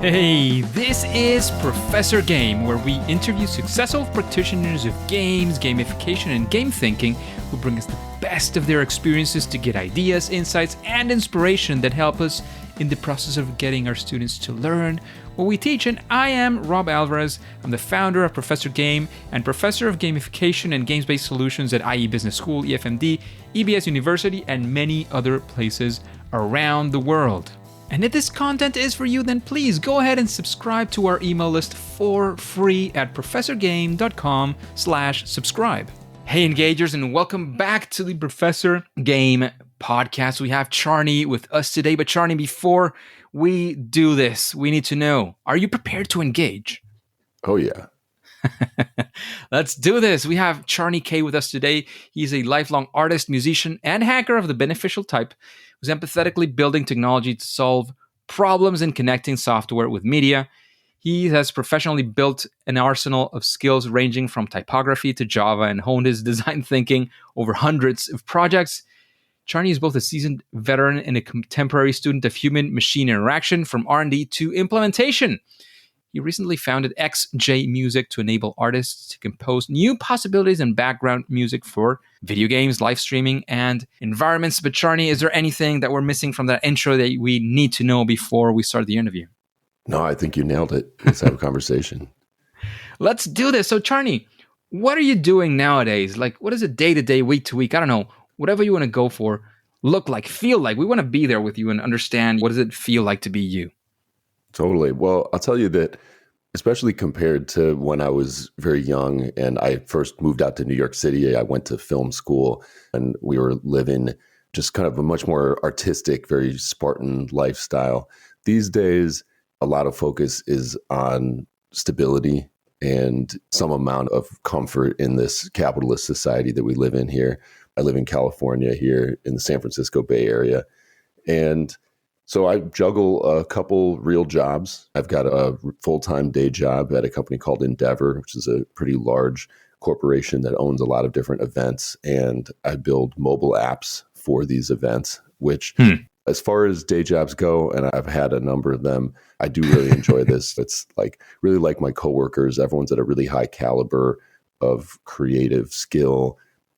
Hey, this is Professor Game, where we interview successful practitioners of games, gamification, and game thinking who bring us the best of their experiences to get ideas, insights, and inspiration that help us in the process of getting our students to learn what we teach. And I am Rob Alvarez. I'm the founder of Professor Game and professor of gamification and games-based solutions at IE Business School, EFMD, EBS University, and many other places around the world. And if this content is for you, then please go ahead and subscribe to our email list for free at professorgame.com/subscribe. Hey, engagers, and welcome back to the Professor Game podcast. We have Charney with us today. But Charney, before we do this, we need to know, are you prepared to engage? Oh, yeah. Let's do this. We have Charney Kaye with us today. He's a lifelong artist, musician, and hacker of the beneficial type who's empathetically building technology to solve problems and connecting software with media. He has professionally built an arsenal of skills ranging from typography to Java and honed his design thinking over hundreds of projects. Charney is both a seasoned veteran and a contemporary student of human-machine interaction from R&D to implementation. He recently founded XJ Music to enable artists to compose new possibilities and background music for video games, live streaming, and environments. But Charney, is there anything that we're missing from that intro that we need to know before we start the interview? No, I think you nailed it. Let's have a conversation. Let's do this. So Charney, what are you doing nowadays? Like, what is it day to day, week to week? I don't know, whatever you want to go for, look like, feel like. We want to be there with you and understand, what does it feel like to be you? Totally. Well, I'll tell you that, especially compared to when I was very young and I first moved out to New York City, I went to film school and we were living just kind of a much more artistic, very Spartan lifestyle. These days, a lot of focus is on stability and some amount of comfort in this capitalist society that we live in here. I live in California here in the San Francisco Bay Area. And so I juggle a couple real jobs. I've got a full-time day job at a company called Endeavor, which is a pretty large corporation that owns a lot of different events. And I build mobile apps for these events, which as far as day jobs go, and I've had a number of them, I do really enjoy this. It's like really like my coworkers. Everyone's at a really high caliber of creative skill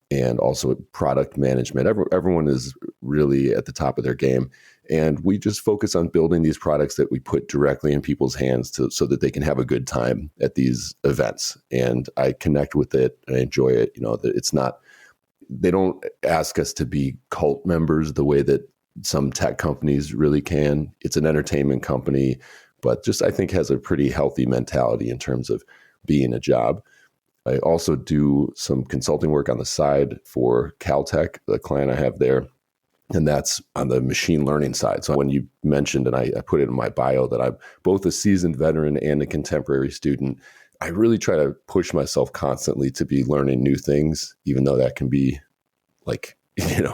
and also product management. Everyone is really at the top of their game. And we just focus on building these products that we put directly in people's hands so that they can have a good time at these events. And I connect with it. I enjoy it. You know, it's not, they don't ask us to be cult members the way that some tech companies really can. It's an entertainment company, but just I think has a pretty healthy mentality in terms of being a job. I also do some consulting work on the side for Caltech, the client I have there. And that's on the machine learning side. So when you mentioned, and I put it in my bio, that I'm both a seasoned veteran and a contemporary student, I really try to push myself constantly to be learning new things, even though that can be like,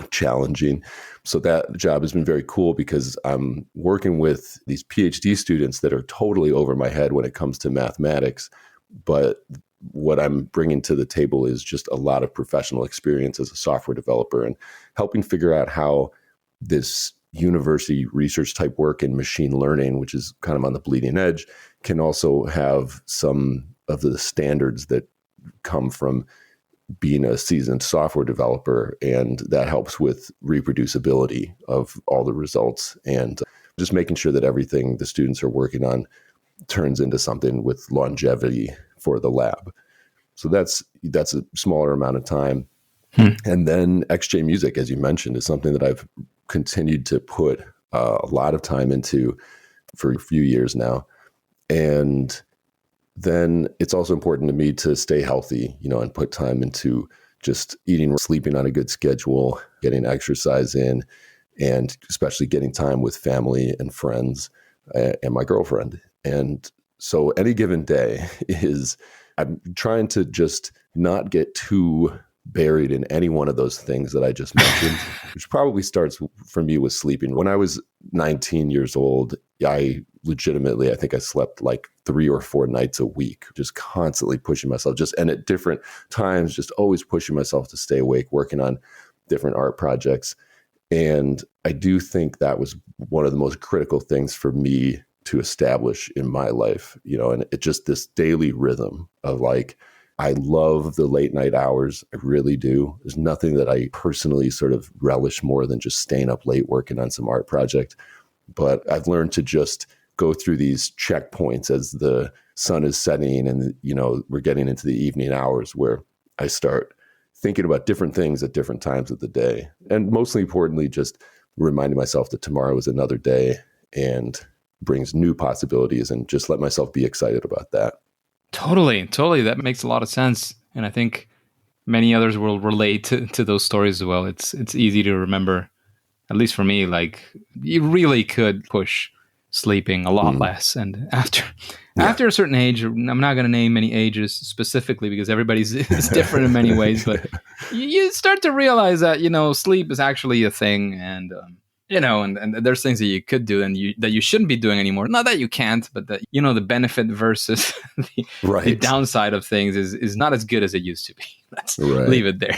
challenging. So that job has been very cool because I'm working with these PhD students that are totally over my head when it comes to mathematics. But what I'm bringing to the table is just a lot of professional experience as a software developer and helping figure out how this university research type work in machine learning, which is kind of on the bleeding edge, can also have some of the standards that come from being a seasoned software developer. And that helps with reproducibility of all the results and just making sure that everything the students are working on turns into something with longevity for the lab. So that's a smaller amount of time. And then XJ Music, as you mentioned, is something that I've continued to put a lot of time into for a few years now. And then it's also important to me to stay healthy, and put time into just eating, sleeping on a good schedule, getting exercise in, and especially getting time with family and friends and my girlfriend. And so any given day I'm trying to just not get too buried in any one of those things that I just mentioned, which probably starts for me with sleeping. When I was 19 years old, I think I slept like 3 or 4 nights a week, just constantly pushing myself, and at different times, just always pushing myself to stay awake, working on different art projects. And I do think that was one of the most critical things for me to establish in my life, and it just this daily rhythm of like, I love the late night hours. I really do. There's nothing that I personally sort of relish more than just staying up late working on some art project. But I've learned to just go through these checkpoints as the sun is setting and, we're getting into the evening hours where I start thinking about different things at different times of the day. And mostly importantly, just reminding myself that tomorrow is another day and brings new possibilities, and just let myself be excited about that. Totally. That makes a lot of sense. And I think many others will relate to those stories as well. It's easy to remember, at least for me, like you really could push sleeping a lot less. And after a certain age, I'm not going to name any ages specifically because everybody's is different in many ways, but you start to realize that, sleep is actually a thing. And, and there's things that you could do and that you shouldn't be doing anymore. Not that you can't, but that, the benefit versus the downside of things is not as good as it used to be. Let's leave it there.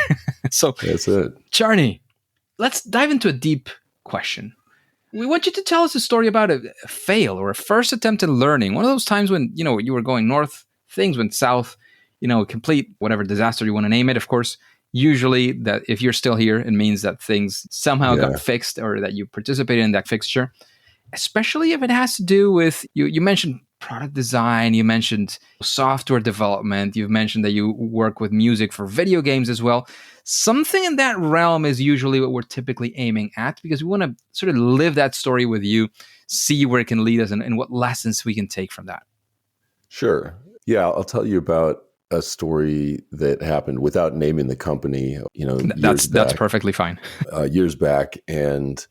So that's it. Charney, let's dive into a deep question. We want you to tell us a story about a fail or a first attempt at learning. One of those times when, you were going north, things went south, complete whatever disaster you want to name it. Of course, usually that if you're still here, it means that things somehow got fixed or that you participated in that fixture, especially if it has to do with, you mentioned product design, you mentioned software development, you've mentioned that you work with music for video games as well. Something in that realm is usually what we're typically aiming at because we want to sort of live that story with you, see where it can lead us and what lessons we can take from that. Sure. Yeah, I'll tell you about a story that happened without naming the company, that's perfectly fine. Years back. And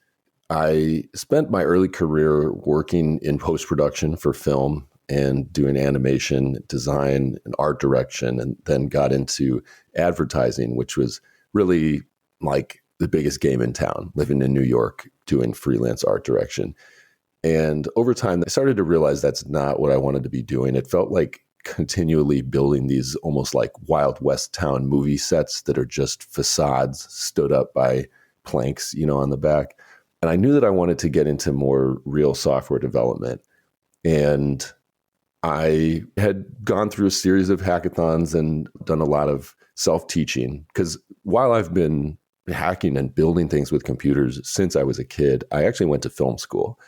I spent my early career working in post-production for film and doing animation, design, and art direction, and then got into advertising, which was really like the biggest game in town, living in New York, doing freelance art direction. And over time, I started to realize that's not what I wanted to be doing. It felt like continually building these almost like Wild West town movie sets that are just facades stood up by planks, on the back. And I knew that I wanted to get into more real software development. And I had gone through a series of hackathons and done a lot of self-teaching because while I've been hacking and building things with computers since I was a kid, I actually went to film school.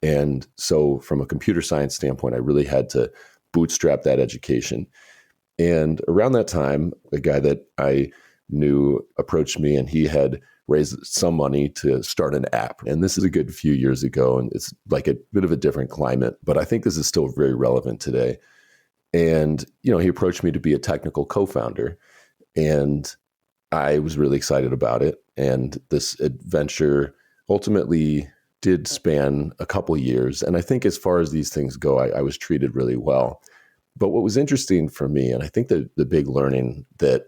And so from a computer science standpoint, I really had to bootstrap that education. And around that time, a guy that I knew approached me and he had raised some money to start an app. And this is a good few years ago, and it's like a bit of a different climate, but I think this is still very relevant today. And, he approached me to be a technical co-founder, and I was really excited about it. And this adventure ultimately did span a couple years. And I think as far as these things go, I was treated really well. But what was interesting for me, and I think the big learning that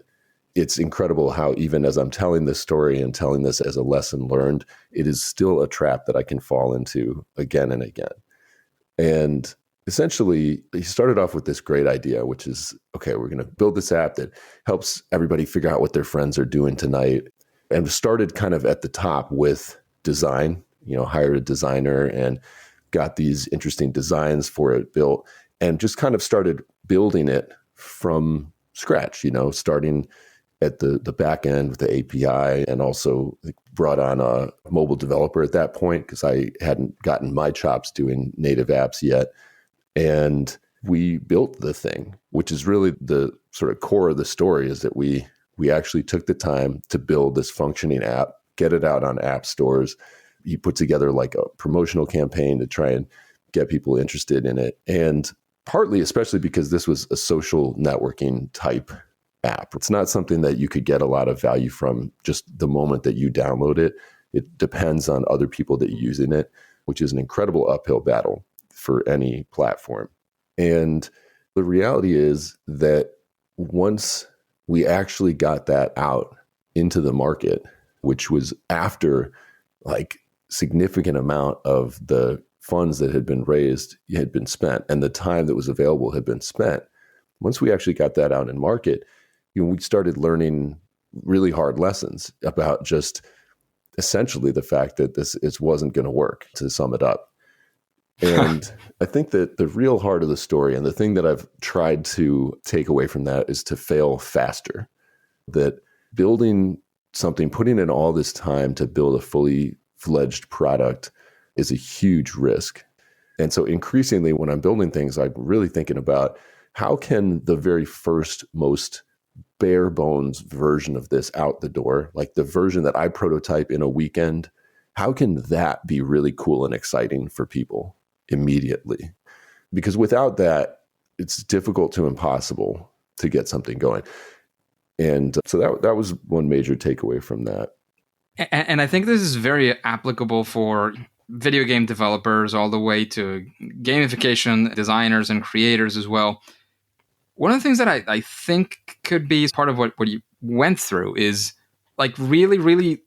it's incredible how even as I'm telling this story and telling this as a lesson learned, it is still a trap that I can fall into again and again. And essentially, he started off with this great idea, which is, okay, we're going to build this app that helps everybody figure out what their friends are doing tonight. And started kind of at the top with design, hired a designer and got these interesting designs for it built and just kind of started building it from scratch, starting at the back end with the API, and also brought on a mobile developer at that point because I hadn't gotten my chops doing native apps yet. And we built the thing, which is really the sort of core of the story, is that we actually took the time to build this functioning app, get it out on app stores. You put together like a promotional campaign to try and get people interested in it. And partly, especially because this was a social networking type app. It's not something that you could get a lot of value from just the moment that you download it. It depends on other people that are using it, which is an incredible uphill battle for any platform. And the reality is that once we actually got that out into the market, which was after like significant amount of the funds that had been raised had been spent and the time that was available had been spent. Once we actually got that out in market, we started learning really hard lessons about just essentially the fact that this wasn't going to work, to sum it up. And I think that the real heart of the story, and the thing that I've tried to take away from that, is to fail faster. That building something, putting in all this time to build a fully fledged product is a huge risk. And so increasingly when I'm building things, I'm really thinking about how can the very first, most bare bones version of this out the door, like the version that I prototype in a weekend, how can that be really cool and exciting for people immediately? Because without that, it's difficult to impossible to get something going. And so that was one major takeaway from that. And I think this is very applicable for video game developers all the way to gamification designers and creators as well. One of the things that I think could be part of what you went through is like really, really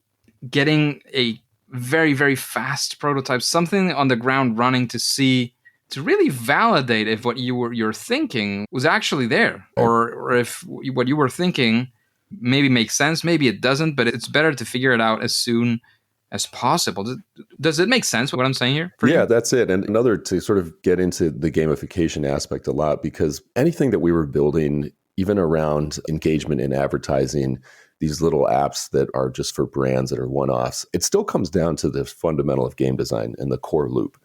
getting a very, very fast prototype, something on the ground running to really validate if what you're thinking was actually there, or if what you were thinking maybe makes sense, maybe it doesn't, but it's better to figure it out as soon as possible. Does it make sense what I'm saying here? Yeah, that's it. And another, to sort of get into the gamification aspect a lot, because anything that we were building, even around engagement in advertising, these little apps that are just for brands that are one-offs, it still comes down to the fundamental of game design and the core loop.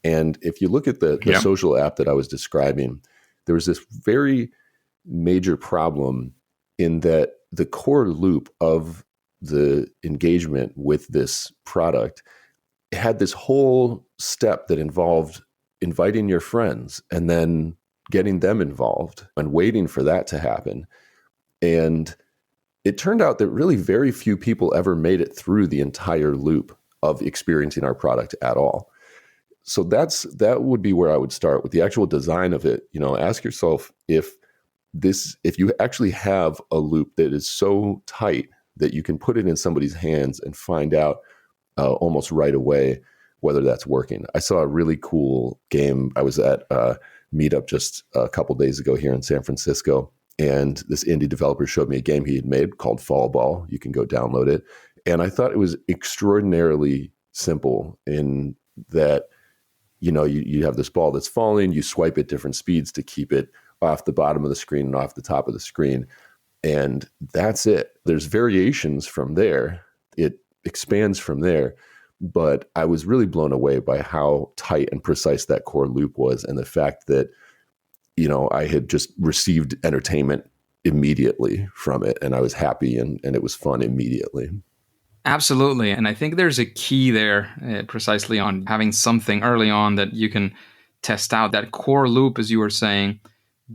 And if you look at the social app that I was describing, there was this very major problem in that the core loop of the engagement with this product had this whole step that involved inviting your friends and then getting them involved and waiting for that to happen. And it turned out that really very few people ever made it through the entire loop of experiencing our product at all. So that would be where I would start with the actual design of it. Ask yourself if you actually have a loop that is so tight that you can put it in somebody's hands and find out almost right away whether that's working. I saw a really cool game. I was at a meetup just a couple days ago here in San Francisco, and this indie developer showed me a game he had made called Fall Ball. You can go download it. And I thought it was extraordinarily simple in that, you have this ball that's falling, you swipe at different speeds to keep it off the bottom of the screen and off the top of the screen. And that's it. There's variations from there. It expands from there. But I was really blown away by how tight and precise that core loop was, and the fact that, I had just received entertainment immediately from it, and I was happy and it was fun immediately. Absolutely. And I think there's a key there precisely on having something early on that you can test out. That core loop, as you were saying,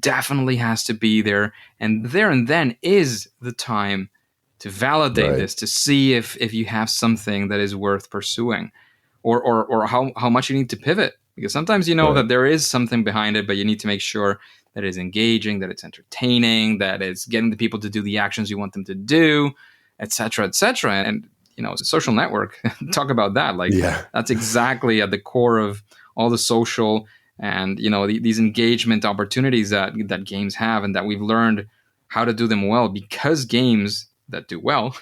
definitely has to be there. And there and then is the time to validate this, to see if you have something that is worth pursuing, or how much you need to pivot. Because sometimes that there is something behind it, but you need to make sure that it's engaging, that it's entertaining, that it's getting the people to do the actions you want them to do, et cetera, et cetera. And, social network, talk about that. That's exactly at the core of all the social and, these engagement opportunities that games have, and that we've learned how to do them well because games that do well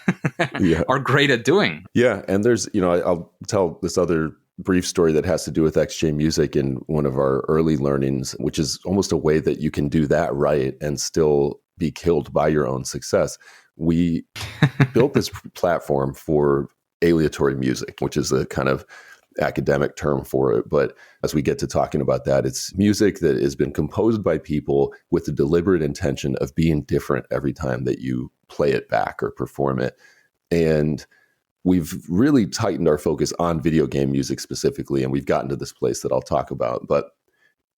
are great at doing. Yeah. And there's, I'll tell this other brief story that has to do with XJ Music in one of our early learnings, which is almost a way that you can do that right and still be killed by your own success. We built this platform for aleatory music, which is a kind of academic term for it. But as we get to talking about that, it's music that has been composed by people with the deliberate intention of being different every time that you play it back or perform it. And we've really tightened our focus on video game music specifically, and we've gotten to this place that I'll talk about. But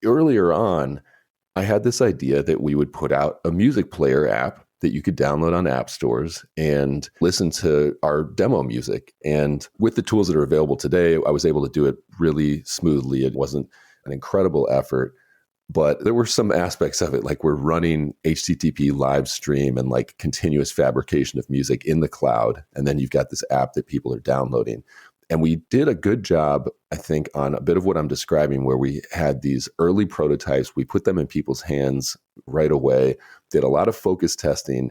earlier on, I had this idea that we would put out a music player app that you could download on app stores and listen to our demo music. And with the tools that are available today, I was able to do it really smoothly. It wasn't an incredible effort, but there were some aspects of it, like we're running HTTP live stream and like continuous fabrication of music in the cloud. And then you've got this app that people are downloading. And we did a good job, I think, on a bit of what I'm describing, where we had these early prototypes. We put them in people's hands right away, did a lot of focus testing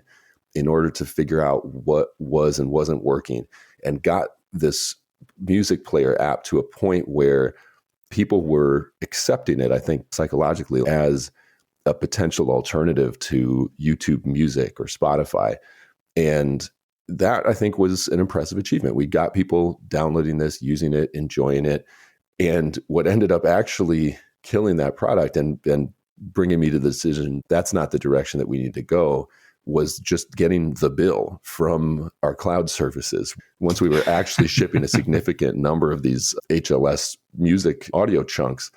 in order to figure out what was and wasn't working, and got this music player app to a point where people were accepting it, I think, psychologically as a potential alternative to YouTube Music or Spotify. And that, I think, was an impressive achievement. We got people downloading this, using it, enjoying it. And what ended up actually killing that product and bringing me to the decision that's not the direction that we need to go was just getting the bill from our cloud services. Once we were actually shipping a significant number of these HLS music audio chunks,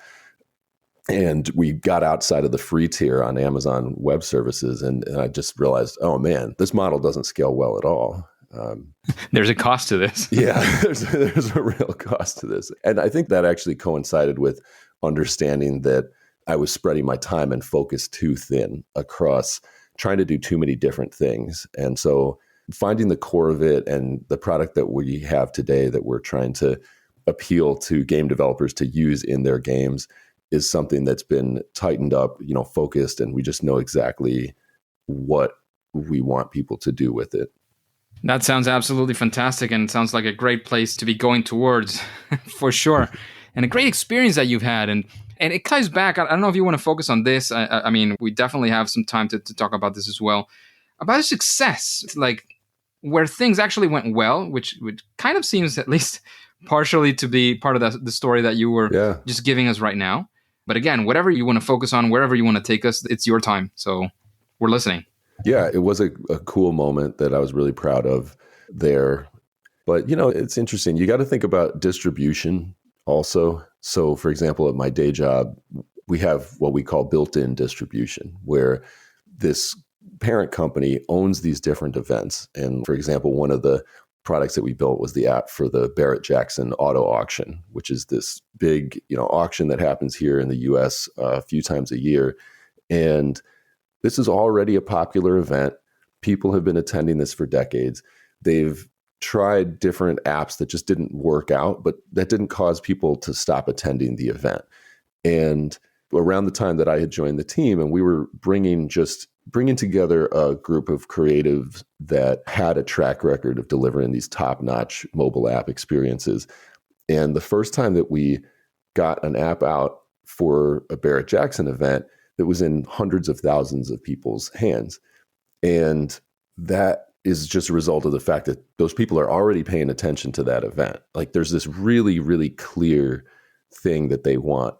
and we got outside of the free tier on Amazon Web Services, and I just realized, oh man, this model doesn't scale well at all. There's a cost to this. Yeah, there's a real cost to this. And I think that actually coincided with understanding that I was spreading my time and focus too thin across trying to do too many different things. And so finding the core of it and the product that we have today that we're trying to appeal to game developers to use in their games is something that's been tightened up, focused, and we just know exactly what we want people to do with it. That sounds absolutely fantastic, and sounds like a great place to be going towards for sure. And a great experience that you've had. And it ties back. I don't know if you want to focus on this. I mean, we definitely have some time to talk about this as well. About success, like where things actually went well, which kind of seems at least partially to be part of the story that you were just giving us right now. But again, whatever you want to focus on, wherever you want to take us, it's your time. So we're listening. Yeah, it was a cool moment that I was really proud of there. But, it's interesting. You got to think about distribution also. So, for example, at my day job, we have what we call built-in distribution, where this parent company owns these different events. And for example, one of the products that we built was the app for the Barrett-Jackson auto auction, which is this big, auction that happens here in the US a few times a year. And this is already a popular event. People have been attending this for decades. They've tried different apps that just didn't work out, but that didn't cause people to stop attending the event. And around the time that I had joined the team, and we were bringing together a group of creatives that had a track record of delivering these top-notch mobile app experiences. And the first time that we got an app out for a Barrett-Jackson event, that was in hundreds of thousands of people's hands. And that is just a result of the fact that those people are already paying attention to that event. Like there's this really, really clear thing that they want.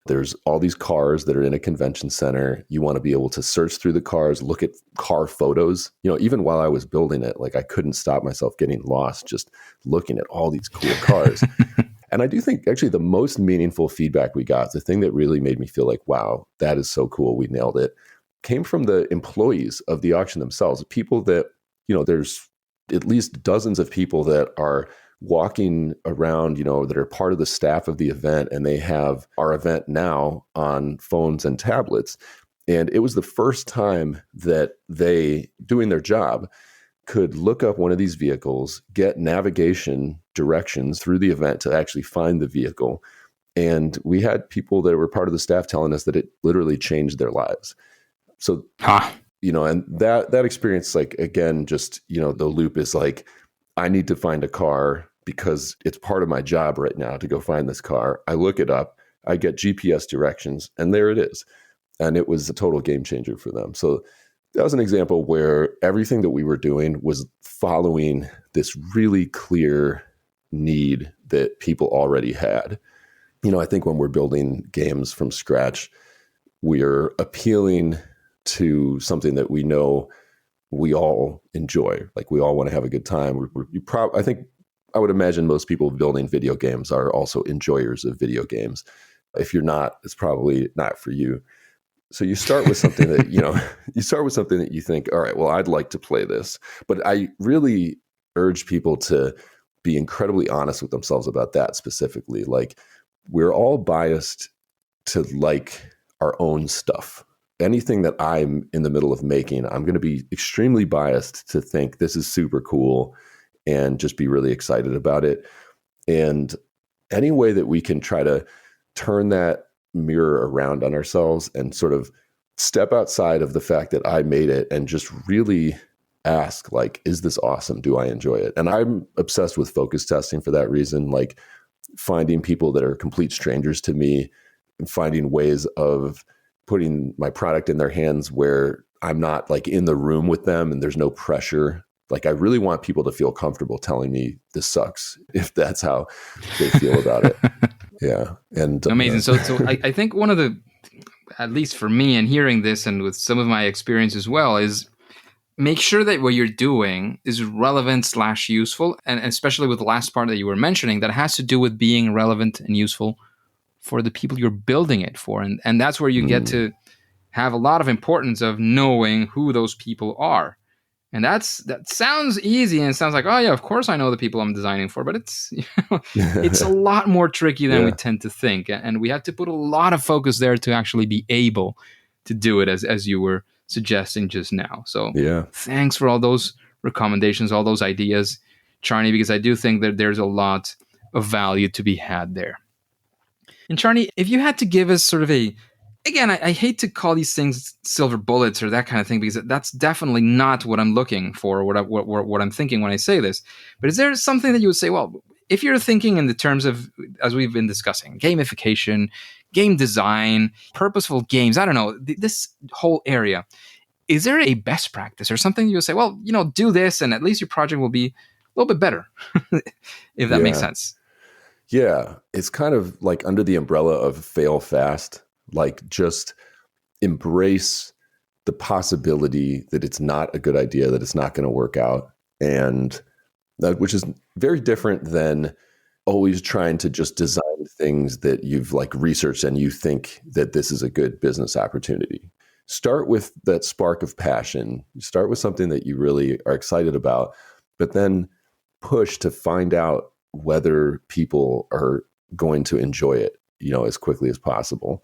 There's all these cars that are in a convention center. You want to be able to search through the cars, look at car photos. Even while I was building it, like I couldn't stop myself getting lost just looking at all these cool cars. And I do think actually the most meaningful feedback we got, the thing that really made me feel like, wow, that is so cool, we nailed it, came from the employees of the auction themselves. People that, there's at least dozens of people that are walking around, that are part of the staff of the event, and they have our event now on phones and tablets. And it was the first time that they, doing their job, could look up one of these vehicles, get navigation directions through the event to actually find the vehicle. And we had people that were part of the staff telling us that it literally changed their lives. So, and that experience, like, again, just, the loop is like, I need to find a car because it's part of my job right now to go find this car. I look it up, I get GPS directions, and there it is. And it was a total game changer for them. So that was an example where everything that we were doing was following this really clear need that people already had. I think when we're building games from scratch, we're appealing to something that we know we all enjoy. Like we all want to have a good time. I would imagine most people building video games are also enjoyers of video games. If you're not, it's probably not for you. So you start with something that, you think, all right, well, I'd like to play this. But I really urge people to be incredibly honest with themselves about that specifically. Like, we're all biased to like our own stuff. Anything that I'm in the middle of making, I'm going to be extremely biased to think this is super cool and just be really excited about it. And any way that we can try to turn that mirror around on ourselves and sort of step outside of the fact that I made it and just really ask, like, is this awesome? Do I enjoy it? And I'm obsessed with focus testing for that reason. Like, finding people that are complete strangers to me and finding ways of putting my product in their hands where I'm not like in the room with them and there's no pressure. Like I really want people to feel comfortable telling me this sucks if that's how they feel about it. Yeah. And Amazing. So I think one of the, at least for me and hearing this and with some of my experience as well, is make sure that what you're doing is relevant / useful. And especially with the last part that you were mentioning, that has to do with being relevant and useful for the people you're building it for. And that's where you get to have a lot of importance of knowing who those people are. And that sounds easy and it sounds like, oh yeah, of course I know the people I'm designing for, but it's it's a lot more tricky than we tend to think. And we have to put a lot of focus there to actually be able to do it as you were suggesting just now. So thanks for all those recommendations, all those ideas, Charney, because I do think that there's a lot of value to be had there. And Charney, if you had to give us sort of again, I hate to call these things silver bullets or that kind of thing, because that's definitely not what I'm looking for, what I'm thinking when I say this. But is there something that you would say, well, if you're thinking in the terms of, as we've been discussing, gamification, game design, purposeful games, I don't know, this whole area, is there a best practice or something you would say, well, do this and at least your project will be a little bit better, if that makes sense? Yeah, it's kind of like under the umbrella of fail fast, like just embrace the possibility that it's not a good idea, that it's not going to work out. And that, which is very different than always trying to just design things that you've like researched and you think that this is a good business opportunity. Start with that spark of passion. Start with something that you really are excited about, but then push to find out whether people are going to enjoy it, as quickly as possible.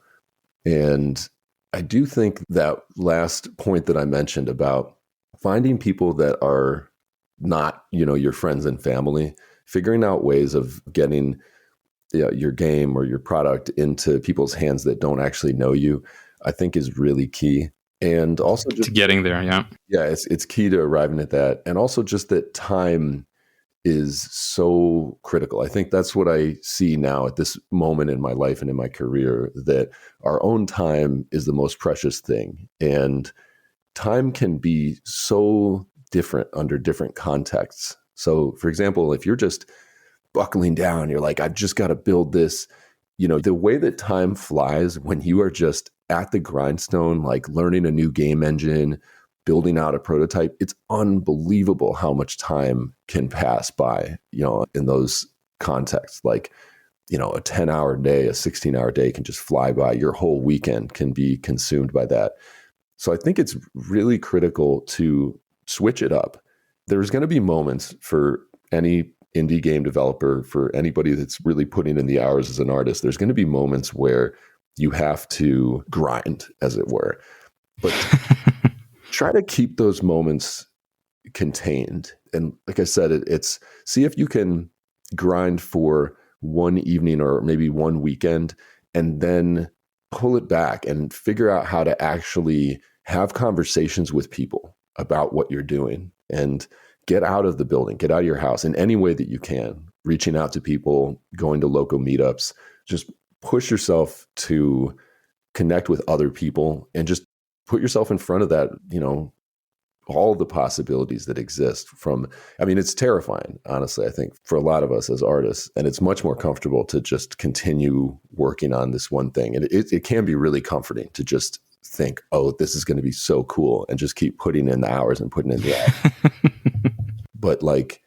And I do think that last point that I mentioned about finding people that are not, your friends and family, figuring out ways of getting your game or your product into people's hands that don't actually know you, I think is really key. And also just to getting there. Yeah. Yeah. It's key to arriving at that. And also just that time is so critical. I think that's what I see now at this moment in my life and in my career, that our own time is the most precious thing. And time can be so different under different contexts. So for example, if you're just buckling down, you're like, I've just got to build this, the way that time flies when you are just at the grindstone, like learning a new game engine, building out a prototype, it's unbelievable how much time can pass by, in those contexts. Like, a 10-hour day, a 16-hour day can just fly by. Your whole weekend can be consumed by that. So I think it's really critical to switch it up. There's going to be moments for any indie game developer, for anybody that's really putting in the hours as an artist, there's going to be moments where you have to grind, as it were. But try to keep those moments contained. And like I said, it's see if you can grind for one evening or maybe one weekend and then pull it back and figure out how to actually have conversations with people about what you're doing and get out of the building, get out of your house in any way that you can, reaching out to people, going to local meetups, just push yourself to connect with other people and just put yourself in front of that, all the possibilities that exist it's terrifying, honestly, I think, for a lot of us as artists. And it's much more comfortable to just continue working on this one thing. And it can be really comforting to just think, oh, this is going to be so cool, and just keep putting in the hours and putting in the hours. But like,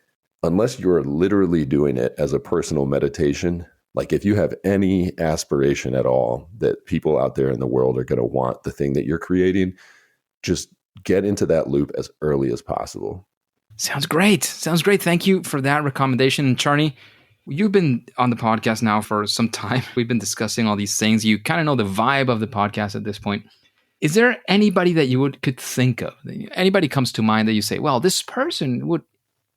unless you're literally doing it as a personal meditation, like if you have any aspiration at all that people out there in the world are going to want the thing that you're creating, just get into that loop as early as possible. Sounds great. Thank you for that recommendation. Charney, you've been on the podcast now for some time. We've been discussing all these things. You kind of know the vibe of the podcast at this point. Is there anybody that you could think of? Anybody comes to mind that you say, well, this person would,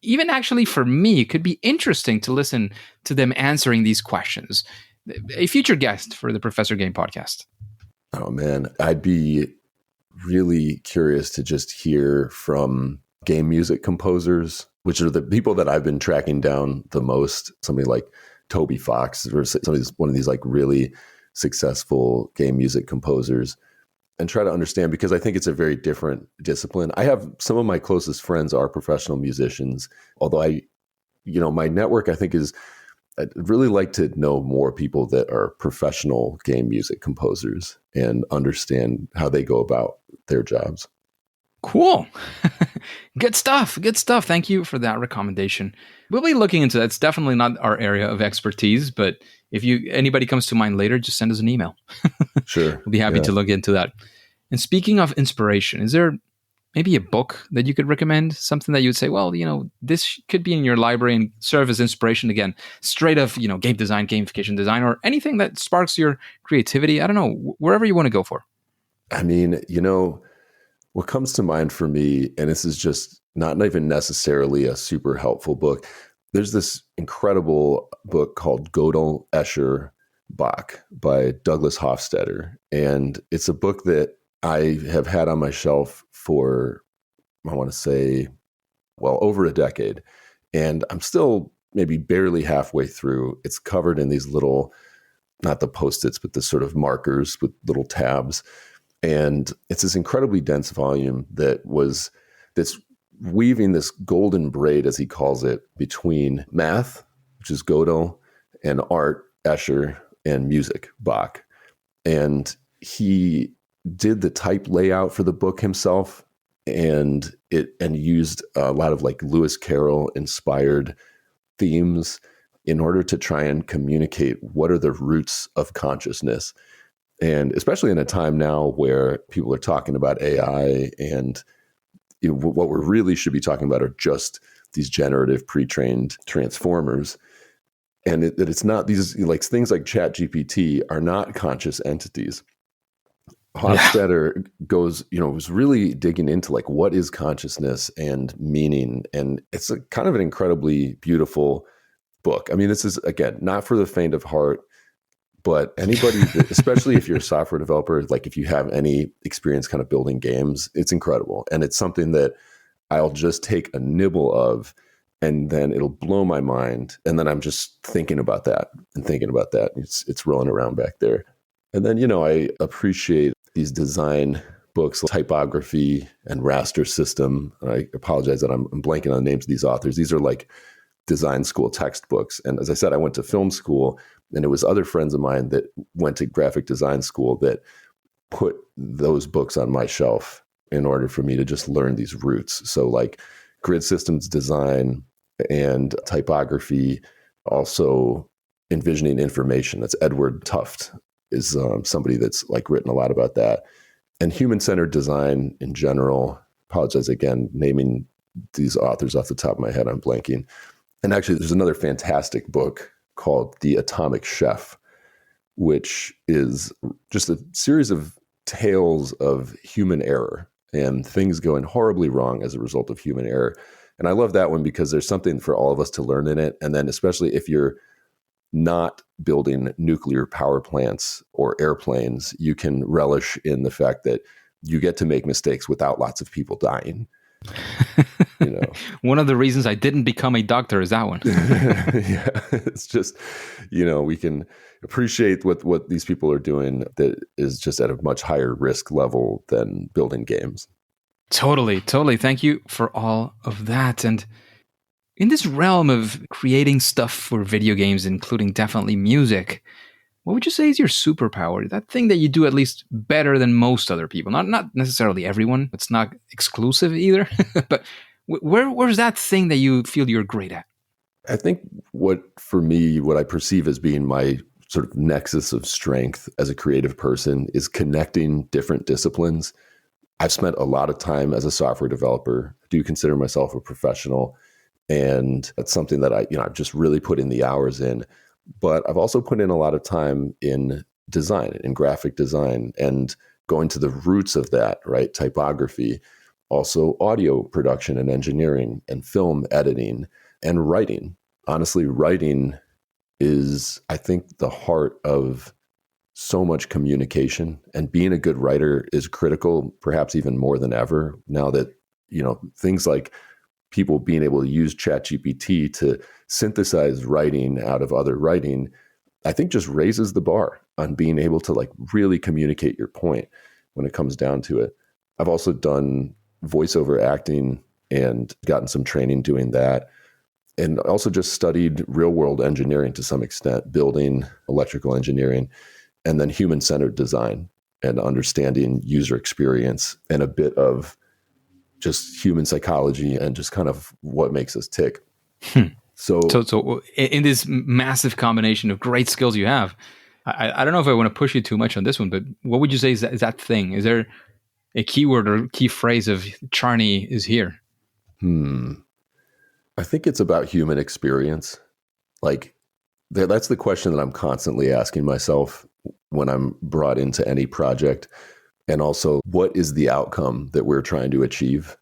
even actually for me, could be interesting to listen to them answering these questions? A future guest for the Professor Game podcast. Oh man, I'd be really curious to just hear from game music composers, which are the people that I've been tracking down the most. Somebody like Toby Fox or one of these like really successful game music composers, and try to understand, because I think it's a very different discipline. I have some of my closest friends are professional musicians, although my network, I think, is, I'd really like to know more people that are professional game music composers and understand how they go about their jobs. Cool. Good stuff. Good stuff. Thank you for that recommendation. We'll be looking into that. It's definitely not our area of expertise, but if anybody comes to mind later, just send us an email. Sure. We'll be happy to look into that. And speaking of inspiration, is there maybe a book that you could recommend? Something that you would say, well, this could be in your library and serve as inspiration again, straight of, game design, gamification design, or anything that sparks your creativity. I don't know, wherever you want to go for. I mean, what comes to mind for me, and this is just not even necessarily a super helpful book, there's this incredible book called Gödel, Escher, Bach by Douglas Hofstadter. And it's a book that I have had on my shelf for, I want to say, well, over a decade. And I'm still maybe barely halfway through. It's covered in these little, not the Post-its, but the sort of markers with little tabs. And it's this incredibly dense volume that's weaving this golden braid, as he calls it, between math, which is Gödel, and art, Escher, and music, Bach. And he did the type layout for the book himself, and used a lot of like Lewis Carroll inspired themes in order to try and communicate what are the roots of consciousness. And especially in a time now where people are talking about AI, and what we really should be talking about are just these generative pre-trained transformers. And that it's not these, like, things like ChatGPT are not conscious entities. Hofstadter was really digging into like what is consciousness and meaning. And it's a kind of an incredibly beautiful book. I mean, this is, again, not for the faint of heart. But anybody, especially if you're a software developer, like if you have any experience kind of building games, it's incredible. And it's something that I'll just take a nibble of, and then it'll blow my mind. And then I'm just thinking about that and thinking about that. It's rolling around back there. And then, I appreciate these design books, Typography and Raster System. And I apologize that I'm blanking on the names of these authors. These are like design school textbooks. And as I said, I went to film school, and it was other friends of mine that went to graphic design school that put those books on my shelf in order for me to just learn these roots. So like grid systems design and typography, also envisioning information. That's Edward Tufte is somebody that's like written a lot about that. And human-centered design in general. Apologize again, naming these authors off the top of my head, I'm blanking. And actually, there's another fantastic book called The Atomic Chef, which is just a series of tales of human error and things going horribly wrong as a result of human error. And I love that one because there's something for all of us to learn in it. And then especially if you're not building nuclear power plants or airplanes, you can relish in the fact that you get to make mistakes without lots of people dying. One of the reasons I didn't become a doctor is that one. Yeah, it's just, we can appreciate what these people are doing that is just at a much higher risk level than building games. Totally. Thank you for all of that. And in this realm of creating stuff for video games, including definitely music, what would you say is your superpower? That thing that you do at least better than most other people. Not necessarily everyone. It's not exclusive either. But where's that thing that you feel you're great at? I think what I perceive as being my sort of nexus of strength as a creative person is connecting different disciplines. I've spent a lot of time as a software developer. I do consider myself a professional. And that's something that I've just really put in the hours in. But I've also put in a lot of time in design, in graphic design, and going to the roots of that, right? Typography, also audio production and engineering, and film editing, and writing. Honestly, writing is, I think, the heart of so much communication. And being a good writer is critical, perhaps even more than ever, now that, things like people being able to use ChatGPT to synthesize writing out of other writing, I think just raises the bar on being able to like really communicate your point when it comes down to it. I've also done voiceover acting and gotten some training doing that. And also just studied real world engineering to some extent, building, electrical engineering, and then human-centered design and understanding user experience and a bit of just human psychology and just kind of what makes us tick. So in this massive combination of great skills you have, I don't know if I want to push you too much on this one, but what would you say is that thing? Is there a keyword or key phrase of Charney is here? I think it's about human experience. Like that's the question that I'm constantly asking myself when I'm brought into any project. And also, what is the outcome that we're trying to achieve?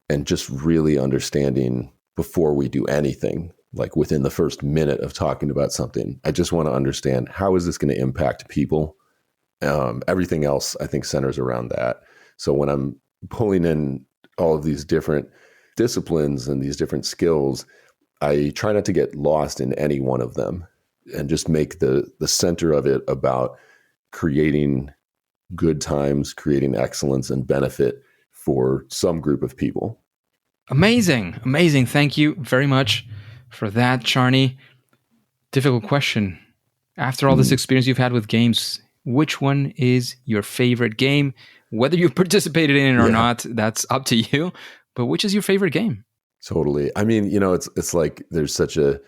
And just really understanding before we do anything, like within the first minute of talking about something, I just want to understand, how is this going to impact people? Everything else, I think, centers around that. So when I'm pulling in all of these different disciplines and these different skills, I try not to get lost in any one of them and just make the center of it about creating good times, creating excellence and benefit for some group of people. Amazing. Thank you very much for that, Charney. Difficult question. After all this experience you've had with games, which one is your favorite game? Whether you've participated in it or not, that's up to you. But which is your favorite game? Totally. I mean, it's like there's such a,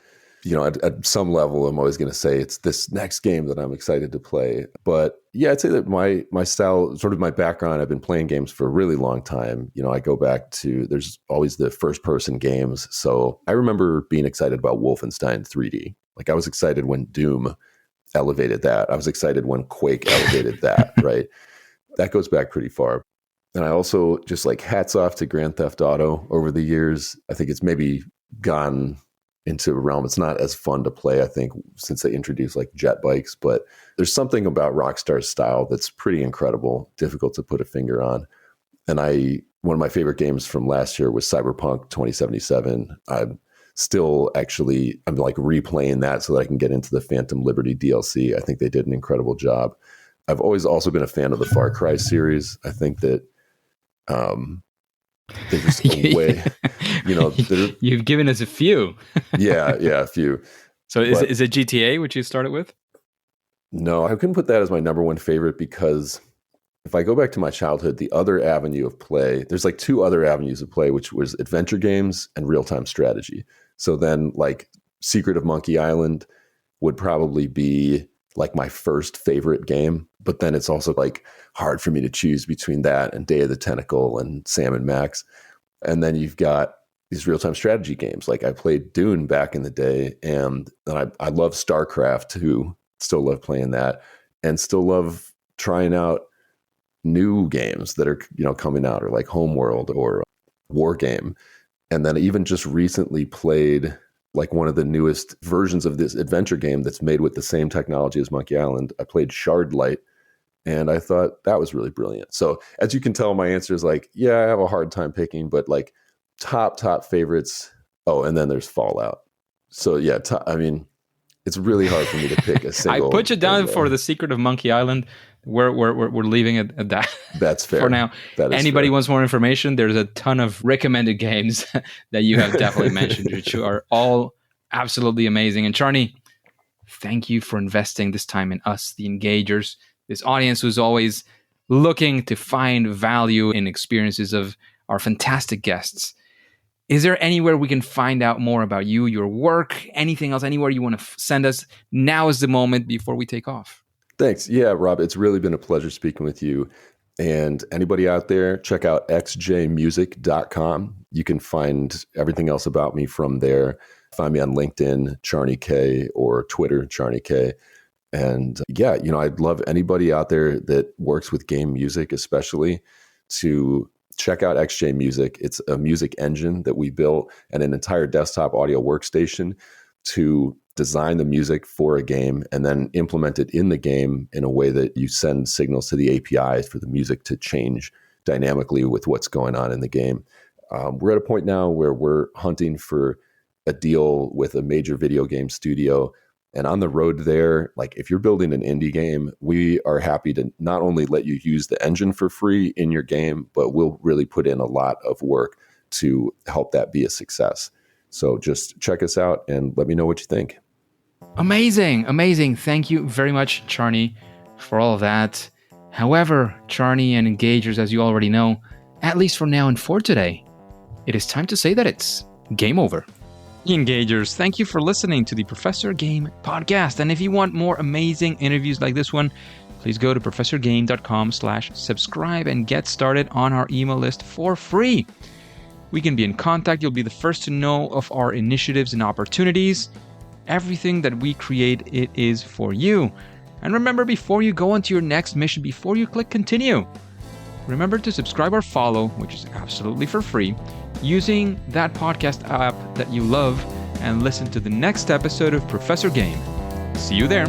at some level, I'm always going to say it's this next game that I'm excited to play. But yeah, I'd say that my style, sort of my background, I've been playing games for a really long time. I go back to, there's always the first person games. So I remember being excited about Wolfenstein 3D. Like I was excited when Doom elevated that. I was excited when Quake elevated that, right? That goes back pretty far. And I also just like hats off to Grand Theft Auto over the years. I think it's maybe gone into a realm. It's not as fun to play, I think, since they introduced like jet bikes, but there's something about Rockstar's style that's pretty incredible, difficult to put a finger on. And one of my favorite games from last year was Cyberpunk 2077. I'm like replaying that so that I can get into the Phantom Liberty DLC. I think they did an incredible job. I've always also been a fan of the Far Cry series. I think that there's a way, you've given us a few. yeah, a few. So is it GTA, which you started with? No, I couldn't put that as my number one favorite because if I go back to my childhood, the other avenue of play, there's like two other avenues of play, which was adventure games and real-time strategy. So then like Secret of Monkey Island would probably be like my first favorite game, but then it's also like hard for me to choose between that and Day of the Tentacle and Sam & Max. And then you've got these real-time strategy games. Like I played Dune back in the day, and I love StarCraft too. Still love playing that, and still love trying out new games that are coming out, or like Homeworld or War Game. And then even just recently played like one of the newest versions of this adventure game that's made with the same technology as Monkey Island. I played Shardlight, and I thought that was really brilliant. So as you can tell, my answer is like, yeah, I have a hard time picking, but like top favorites. Oh, and then there's Fallout. So yeah, I mean, it's really hard for me to pick a single. I put you down for the Secret of Monkey Island. We're leaving it at that. That's fair. For now. Anybody wants more information, there's a ton of recommended games that you have definitely mentioned, which are all absolutely amazing. And Charney, thank you for investing this time in us, the engagers, this audience who's always looking to find value in experiences of our fantastic guests. Is there anywhere we can find out more about you, your work, anything else, anywhere you want to send us? Now is the moment before we take off. Thanks. Yeah, Rob, it's really been a pleasure speaking with you. And anybody out there, check out xjmusic.com. You can find everything else about me from there. Find me on LinkedIn, Charney Kaye, or Twitter, Charney Kaye. And yeah, I'd love anybody out there that works with game music, especially, to check out XJ Music. It's a music engine that we built and an entire desktop audio workstation to design the music for a game and then implement it in the game in a way that you send signals to the APIs for the music to change dynamically with what's going on in the game. we're at a point now where we're hunting for a deal with a major video game studio. And on the road there, like if you're building an indie game, we are happy to not only let you use the engine for free in your game, but we'll really put in a lot of work to help that be a success. So just check us out and let me know what you think. Amazing. Thank you very much, Charney, for all of that. However, Charney and Engagers, as you already know, at least for now and for today, it is time to say that it's game over. Engagers, thank you for listening to the Professor Game podcast. And if you want more amazing interviews like this one, please go to professorgame.com/subscribe and get started on our email list for free. We can be in contact. You'll be the first to know of our initiatives and opportunities. Everything that we create, it is for you. And remember, before you go on to your next mission, before you click continue, remember to subscribe or follow, which is absolutely for free, using that podcast app that you love, and listen to the next episode of Professor Game. See you there.